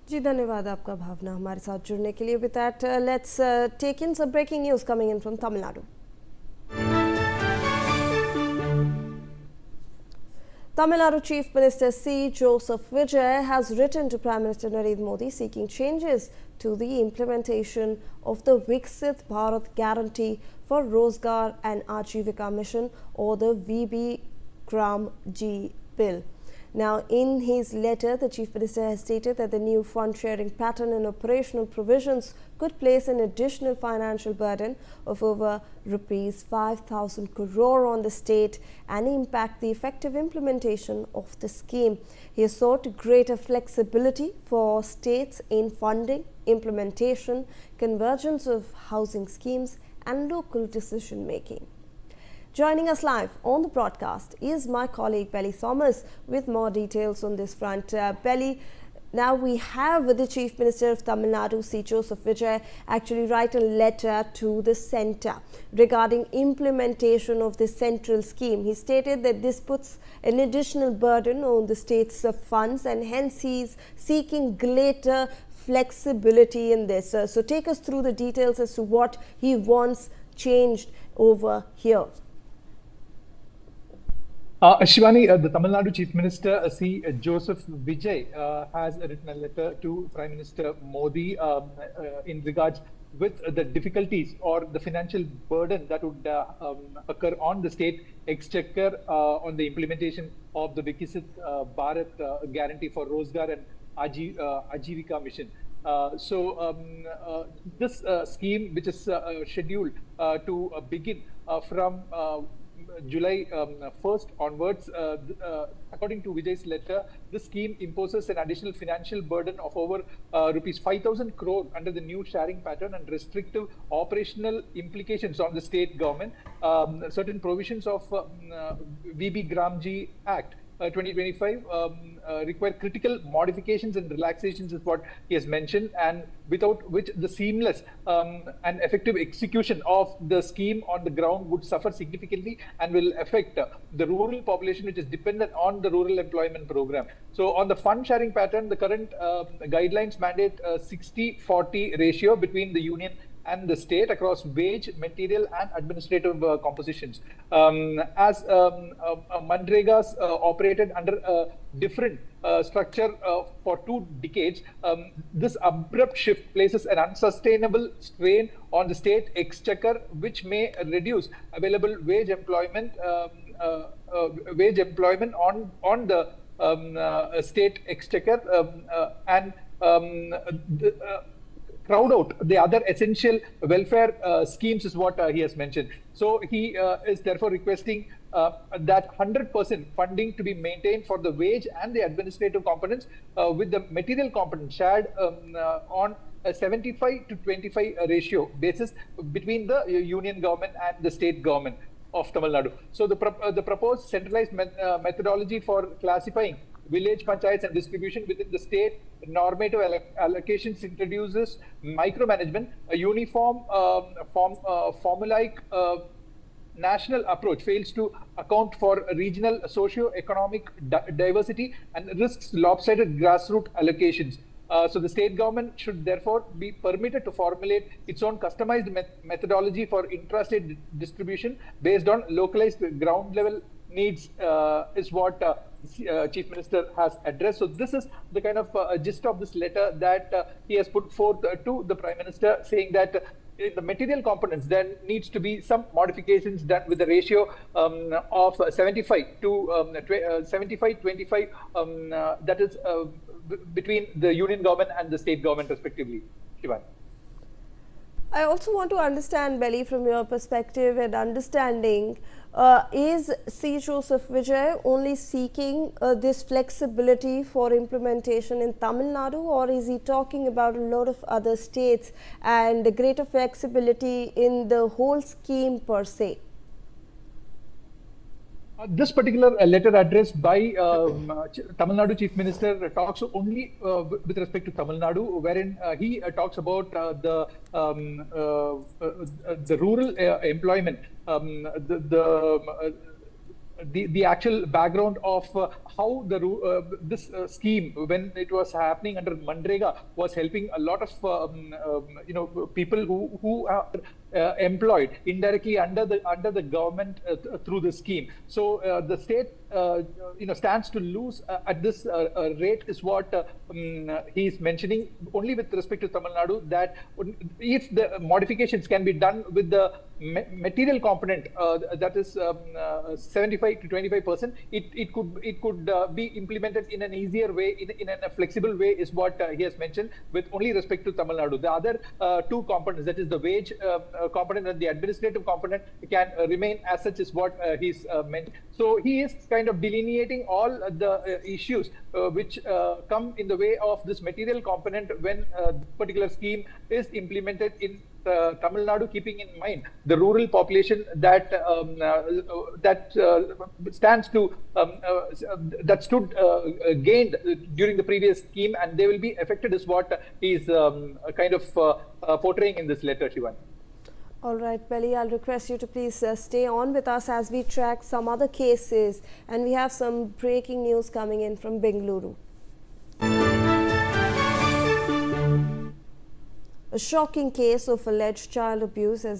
जी धन्यवाद आपका भावना हमारे साथ जुड़ने के लिए. With that, let's take in some breaking news coming in from Tamil Nadu. Tamil Nadu Chief Minister C. Joseph Vijay has written to Prime Minister Narendra Modi seeking changes to the implementation of the Viksit Bharat Guarantee for Rozgar and Ajivika Mission, or the VB-GRAMG bill. Now, in his letter, the Chief Minister has stated that the new fund-sharing pattern and operational provisions could place an additional financial burden of over rupees 5,000 crore on the state and impact the effective implementation of the scheme. He has sought greater flexibility for states in funding, implementation, convergence of housing schemes and local decision-making. Joining us live on the broadcast is my colleague Belly Thomas with more details on this front. Belly, now we have the Chief Minister of Tamil Nadu, C. Joseph Vijay, actually write a letter to the centre regarding implementation of the central scheme. He stated that this puts an additional burden on the state's funds, and hence he is seeking greater flexibility in this. So take us through the details as to what he wants changed over here. Shivani, the Tamil Nadu Chief Minister C. Joseph Vijay has written a letter to Prime Minister Modi in regards with the difficulties or the financial burden that would occur on the state exchequer on the implementation of the Viksit Bharat Guarantee for Rozgar and Ajivika Mission. This scheme, which is scheduled to begin from July 1st onwards, according to Vijay's letter, the scheme imposes an additional financial burden of over rupees 5,000 crore under the new sharing pattern and restrictive operational implications on the state government. Certain provisions of VB-GRAMG Act 2025 require critical modifications and relaxations, is what he has mentioned, and without which the seamless and effective execution of the scheme on the ground would suffer significantly and will affect the rural population, which is dependent on the rural employment program. So on the fund sharing pattern, the current guidelines mandate a 60-40 ratio between the union and the state across wage, material and administrative compositions. As Manregas operated under a different structure for 2 decades, this abrupt shift places an unsustainable strain on the state exchequer, which may reduce available wage employment on the state exchequer and crowd out the other essential welfare schemes, is what he has mentioned. So he is therefore requesting that 100% funding to be maintained for the wage and the administrative components, with the material component shared on a 75-25 ratio basis between the union government and the state government of Tamil Nadu. So the proposed centralized methodology for classifying village panchayats and distribution within the state normative allocations introduces micromanagement. A uniform formulaic national approach fails to account for regional socio-economic diversity and risks lopsided grassroots allocations. So the state government should therefore be permitted to formulate its own customized methodology for intrastate distribution based on localized ground level needs, is what Chief Minister has addressed. So this is the kind of gist of this letter that he has put forth to the Prime Minister, saying that in the material components there needs to be some modifications done with the ratio of 75 to 75-25, that is between the union government and the state government respectively. Shivan. I also want to understand, Belly, from your perspective and understanding, is C. Joseph Vijay only seeking this flexibility for implementation in Tamil Nadu, or is he talking about a lot of other states and greater flexibility in the whole scheme per se? This particular letter addressed by Tamil Nadu Chief Minister talks only with respect to Tamil Nadu, wherein he talks about the rural employment, the actual background of how this scheme, when it was happening under Mandrega, was helping a lot of people who are employed indirectly under the government through the scheme. So the state stands to lose at this rate is what he is mentioning. Only with respect to Tamil Nadu, that if the modifications can be done with the material component, that is 75 to 25%, it could be implemented in an easier way, in a flexible way, is what he has mentioned, with only respect to Tamil Nadu. The other two components, that is the wage component and the administrative component, can remain as such, is what he's meant. So he is kind of delineating all the issues which come in the way of this material component when particular scheme is implemented in Tamil Nadu, keeping in mind the rural population that stood gained during the previous scheme, and they will be affected, is what he's kind of portraying in this letter, Shivan. All right, Belly, I'll request you to please stay on with us as we track some other cases, and we have some breaking news coming in from Bengaluru. A shocking case of alleged child abuse has